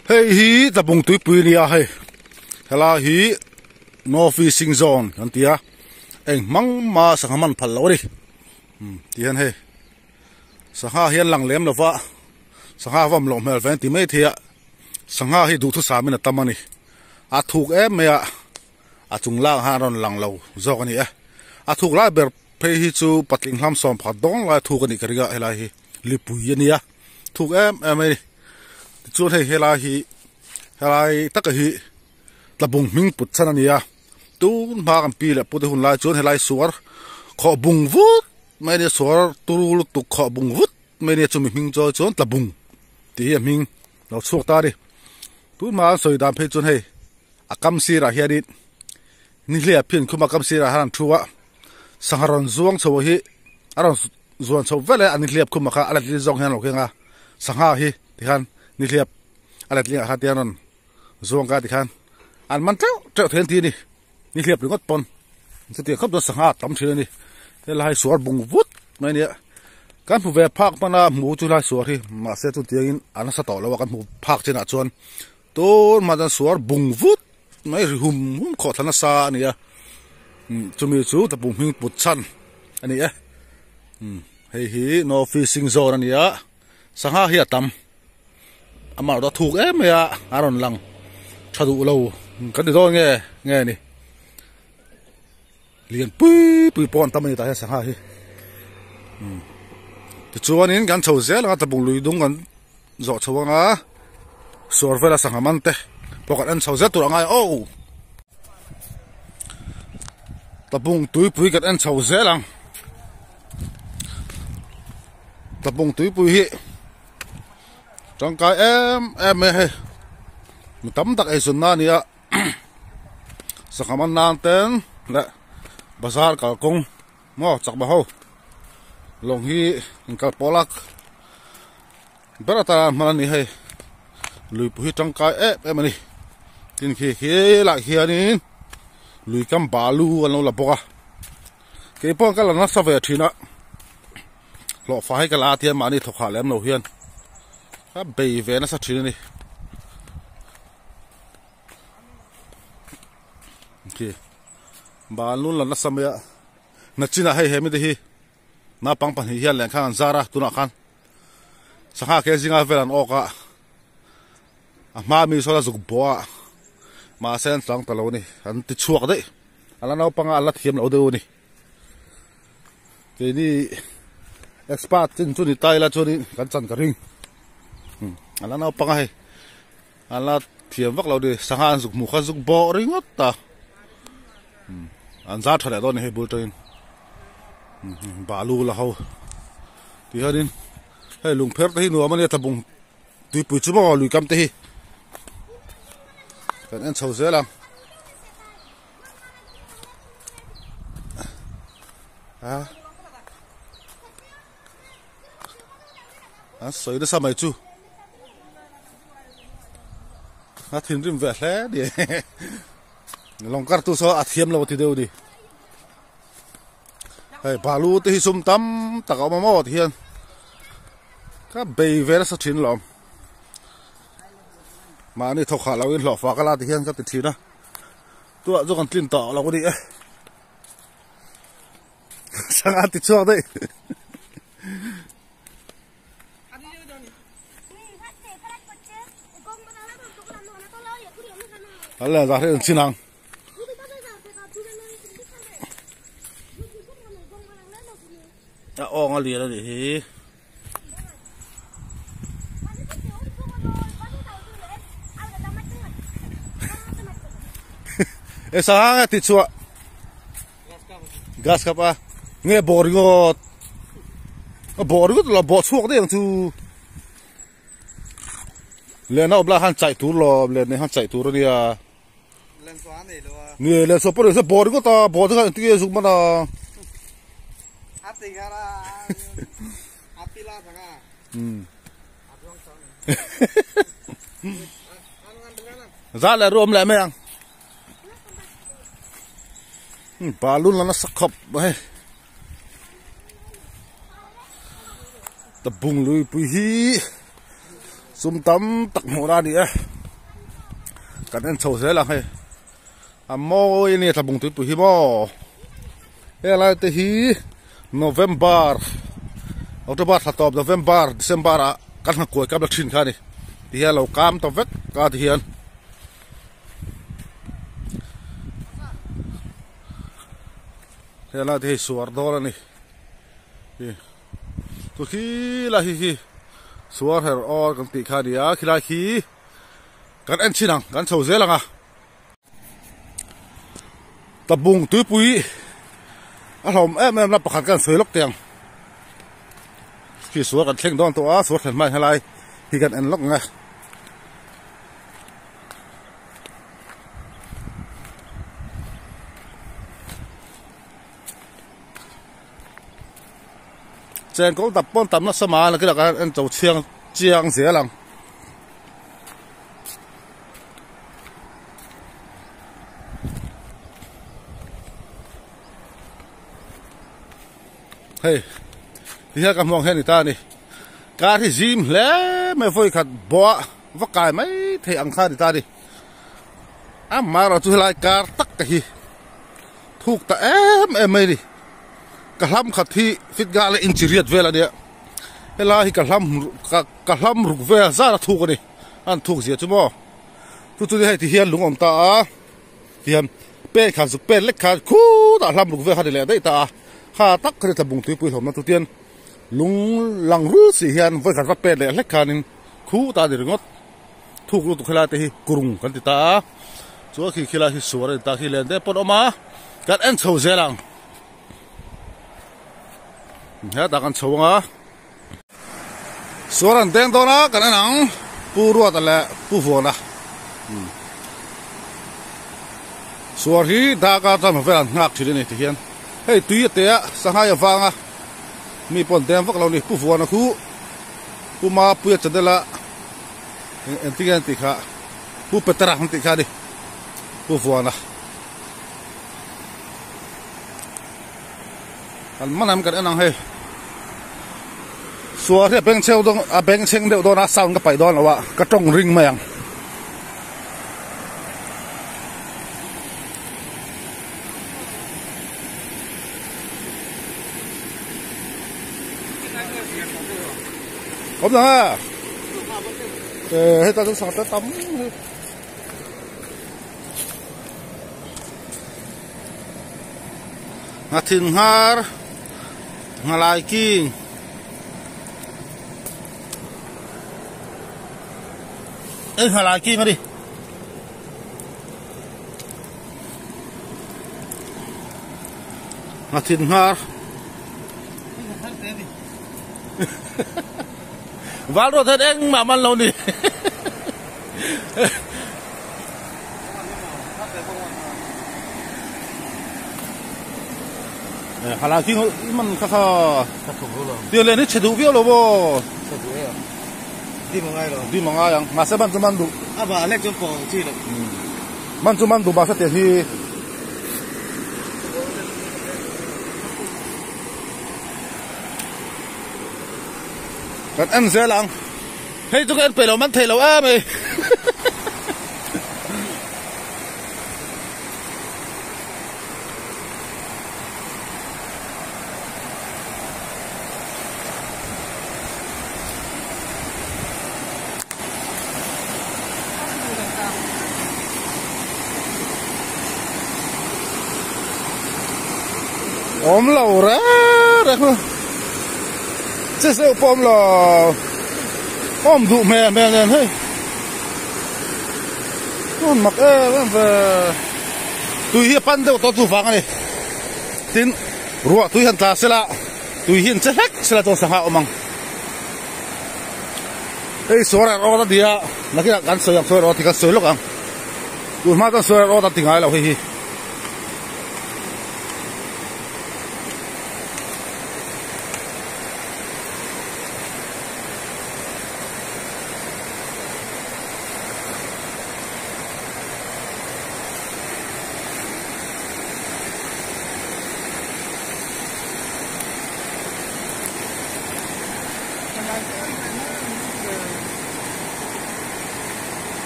Hey hi tabung tui pui nia hey. Hela hi no fishing zone antia. Eng mang ma sanghaman phal lo ri. Tian hey. Sangha hian lang lem lova. Sangha vam lo mel ven ti mai thia. Sangha hi du thu sa min tamani. A thuk em me a chung lang ha ron lang lo zok ani a thuk la ber phei hi chu patling hlam som phat dong la thuk ani kariga hela hi lipui ania thuk em ai chu thei hela hi helai tak hi tlabung ming put chan ania tu ma kan pi le put hun la chu helai suar kho bung vut mai ne suar turul tu kho bung vut mai ne chu ming cho chon tlabung ti ming lo chuk ta ri tu ma soi dam phei chun hei akam sira hiarit nihlia phin khuma kam sira han thuwa sangaron zuang chaw hi aron zuan chaw vele ani hliap khuma kha alat li zong han lokenga sangha hi tikhan nihliap alat li ha tianon zuang ka tikhan an man tau then ti ni nihliap ringot pon seti khop do sangha tam thile ni te lai suar bung vut mai ni kan pu ve phak pana mu chu lai suar hi ma se tu tiangin ana sa to lo kan mu phak chena chon to ma dan suar bung vut mai hum kho thana sa ania chumi chu ta bung hing put chan ani hei hi no fishing zone ania sangha hi atam ama do thuk em ya aron lang thadu lo kan do nge ni lian pui pon tamani ta sangha hi ti chuanin kan chho zel nga ta bung lui dung kan zo chawanga sorvela sangha man te pokat an chho zel tur angai tabung tui pui kat an chho zelang tabung tui pui hi tangkai em he tam tak ai sunna nia sakaman nan ten la bazar kal kong mo chak ba ho long hi kal polak berata malani he lui pui tangkai em ani tin khi la hianin lui kam balu an lo la boka ke pon kala na sa ve thina lo fa hai kala tian mani thokha lem no hian ka be ve na sa thina ni ke balu la na samya na china hai he mi de hi na pang pan hi hian len khan zara tuna khan sangha ke zinga velan oka a ma mi so la zuk boa ma sen tlang talo ni an ti chuak dei ala nau panga ala thiam lo deu ni ke ni expert tin chu ni tai la chu ni kan chan ka ring ala nau panga he ala thiam vak lo de sangha zuk mu kha zuk bo ringot ta an za thale don he bultain balu la ho ti harin he lung pher ta hi nu amani tabung ti pu chu mo lui kam te hi kan en chho zelang soi da samai chu a thin rim ve hle di long kar tu so a thiam lo ti deu di hey balu te hi sum tam taka ma mo hian ka be ver sa thin lom mà này thọc khá lâu in lọ phá cái lá thì hiện ra tiền na tôi cho con tin tỏ là có đi sang ăn thịt chua đấy là ra thế xin hàng ô ngon liền rồi thì sa ti chua gas kap a nge boringot la bo chuak de chu le na obla han chai tur lo le ne han chai tur ri a len so an nei lo nge le so por se boringot ta bo ta ti su ma na ati gara ati la thanga za la rom la me ang balun lana sakhap hai tabung lui pui hi sum tam tak mora ni กันอันโชว์เสียหลังให้อ่ะโม่เนี่ยถ้าบุงตุ้ยปุ๋ยโม่อะไรแต่ฮีโนเวมเบอร์เอาตัวบัตรตอบโนเวมเบอร์เดซมเบอร์กันหักกวยกับลักชินข้านี่ที่เรากามตัวเวกกาที่เฮียนอะไรที่สวรรค์ดอลนี่ตัวขี้ละฮีสวรรค์เฮอร์ออกันติข้าดีอ่ะขี้ละขี้กันอันชินังกันโชว์เสียหลังอ่ะตะบุงตุ้ยปุ๋ยอารมณ์แม่รับประกันกันเสือล็อกเตียงที่สวนกันเข่งดอนตัวสวนกันไม่อะไรที่กันอันล็อกไงเจนก็ตับป้อนตับนักสมาแล้วก็แล้วกันอันเจ้าเชียงเจียงเสียหลังเฮ้ยที่เรากำลังเห็นนี่ตานี่การที่จิมแล้วไม่ค่อยขัดบ่ว่าไก่ไม่เที่ยงข้านี่ตาดิมาเราทุกรายการตักกี่ถูกแต่ไม่ดิกระลำขัดที่ฟิตกาเลยอินจิเรียดเวลาเดียเวลาที่กระลำรุกเวลาซาถูกกันนี่อันถูกเสียจุ๊บทุกๆให้ที่เฮียนลุงอมตาเฮียนเป็ดขาสุเป็ดเล็กขาคู่ตาลำรุกเวลาได้เลยได้ตาข้าตักก็จะตะบุงตุ้ยปุ๋ยผมนั่นทุกเตียนลุงหลังรู้สิเฮียนไว้ขัดวัดเป็ดเลยเล็กขานึงคู่ตาเดือดงดถูกรู้ตุกขลาที่กรุงกันติตาชัวขี้ขลาที่สวนตาขี้เล่นได้ปนออกมาการเอ็นโชว์เสียหลังเฮ้ยตากันโชว์อ่ะสวนเต็งตัวนะกันนั่งปูรัวแต่ละปูฝนนะสวนที่ตาก็ทำให้เราหนักทีเดียวนี่ที่เฮียนเฮ้ยตุยเตะสังหารฟังอ่ะมีปนเต็มฟักเรานี่ผู้ฟัวนะคู่ผู้มาปุยจันเดละเอ็นติค่ะผู้เปิดตราหันติค่ะดิผู้ฟัวนะอันมันนำกันนั่งให้สัวที่เป็นเชลดงเป็นเชงเดียวโดนสาวก็ไปโดนแล้ววะกระจงริงมาอย่างผมนะให้ตาทุกสังตาตั้มนาทินฮาร์มาลายกิ้งมาลายกิ้งมาดินาทินฮาร์วาลโรเทเองมามันเรานี่ฮาลาคิงมันข้าเดี๋ยวเลยนี่เฉดูวิโอโลโบดีมั้งไงหรอดีมั้งไงยังมาเซบันจุมันดูบ่าเล็กจนโตที่เลยมันจุมันดูบาสเตที่กันอันเสียหลังเฮ้ยทุกคนไปเรามันเทเราไหมอมเราเร่อเจ้าเสือปอมเราปอมดุแม่เนี่ยเฮ้ยนู่นมักมันตุยเฮียปันเดียวตัวฟังเลยตินรัวตุยหันตาเสละตุยหินเสล็กเสละตัวสังหาอมังเอ้ยสวนอะไรเราดีอ่ะนักกีฬากันสวยสวยเราที่กันสวยลูกอ่ะดูมาตั้งสวยเราตั้งไงเราเฮ้ย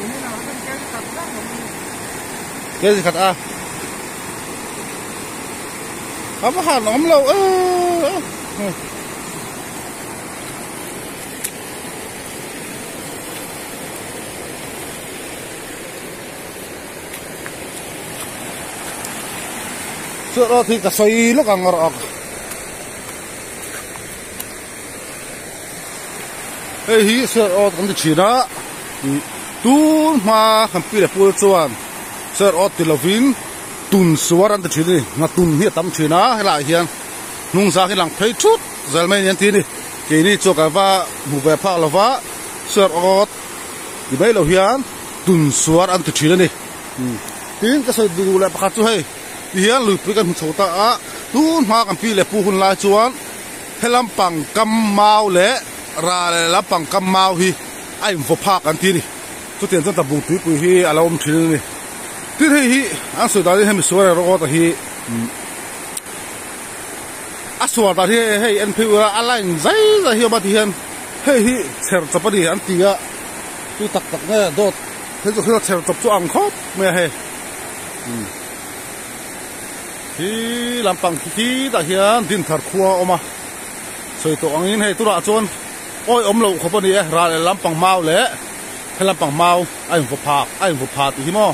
ini nào kan cái cặp đó cái gì khát à ấm hàn ấm lâu sợ đó thì cả xoay lúc càng ngọt ê hí sợ đó cũng được chỉ đó tu mà làm pi là bùi chuan sợ đó thì là vin tun suar ăn được chỉ đi mà tun hiệt tắm chỉ nó hay là hiền nung ra cái lăng thấy chút giờ mấy nhân tin đi cái này cho cái va bù về phá là va sợ đó thì mấy lâu hiền tun suar ăn được chỉ đi tin cái sợi đủ lại bắt cho hay hiền lụi bị cái một ta á tu mà làm pi là bùi hun lại chuan hay làm bằng cam mau lẽ ra làm bằng cam mau hi ai vô phá ăn tin đi số tiền rất là bù túi bùi hi à lâu chỉ đi tí thế hi anh sửa ta đi hay mình sửa rồi có thì à sửa ta thì hay anh phiêu ra anh lại giấy ra hiểu bao tiền hay hi chờ tập đi anh tì á tôi tắc nghe đốt thế rồi chờ tập cho ăn khóc mẹ hay thì làm bằng khí ta hiền tin thật khoa mà sửa tổ anh hay tôi đã chọn ôi lâu không bao đi ra làm bằng mau lẽ hay làm bằng mau anh vô phá thì mo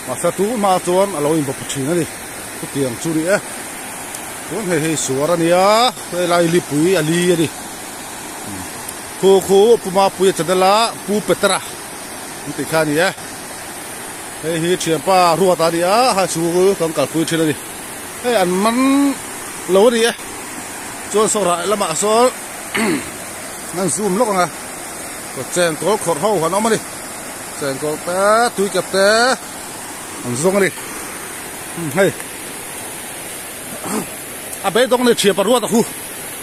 mà sao tú mà chọn à lôi vào chỉ nó đi có tiền chú đi á cũng hay sửa ra nè hay lại li bùi à li đi khu puma bùi chả là pu petra cái cái này á hay chuyện pa rùa ta đi á hay chú còn cả bùi chơi đi hay ăn mắm lâu đi á chọn sau lại là mà số năng zoom lúc nào có chèn có khọt hậu của nó mà đi chèn có té túi kẹp té ăn rong đi hay à bé đông này chia bát ruột à khu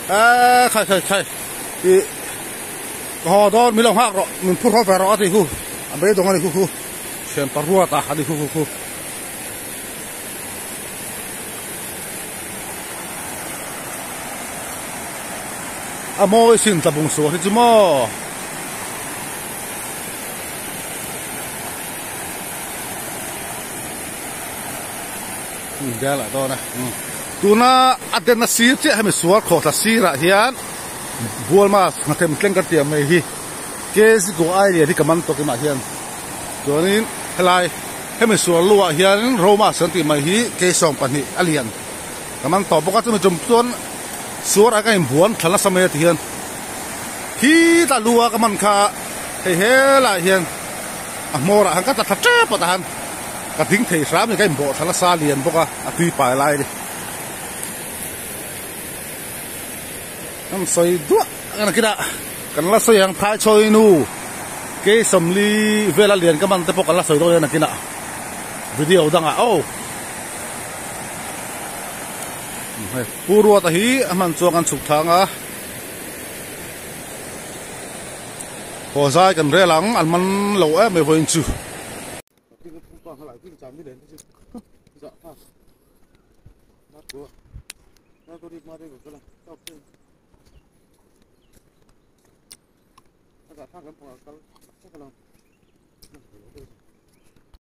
à khai thì họ đó mình làm hạc rồi mình phun hoa về rồi thì khu à bé đông này khu chia bát ruột à đi khu à mỗi xin tập bung số thì chứ mà ra lại đó này tu na aden na si che hay mình suar khó là si ra hiền buồn mà thêm lên cái tiệm này hi cái gì cũng ai thì cái mắm to cái mà hiền cho nên lại hay mình suar lúa hiền Roma sản tiệm này hi cái sòng pan hi alien cái mắm to bốc cái mình chôm tuôn suar cái buồn thật là sao mà hiền hi ta lúa cái mắm kha hay lại hiền mua ra hàng cái thật chết bớt hàng cái tiếng thầy sáng thì cái bộ thật là xa liền bốc à tùy bài lại đi nó xoay đuốc cái này kia cái là xoay hàng thái chơi nu cái sầm li về là liền cái bàn tay bốc cái là xoay đôi này kia video đang à ô puru ta hi man chuang an chuk thang a ho zai kan re lang an man lo a me voin chu lại cái chạm đến chứ dạ ha nó của nó tôi đi qua đây của tôi là tao thêm nó cả thang cái phòng cái lòng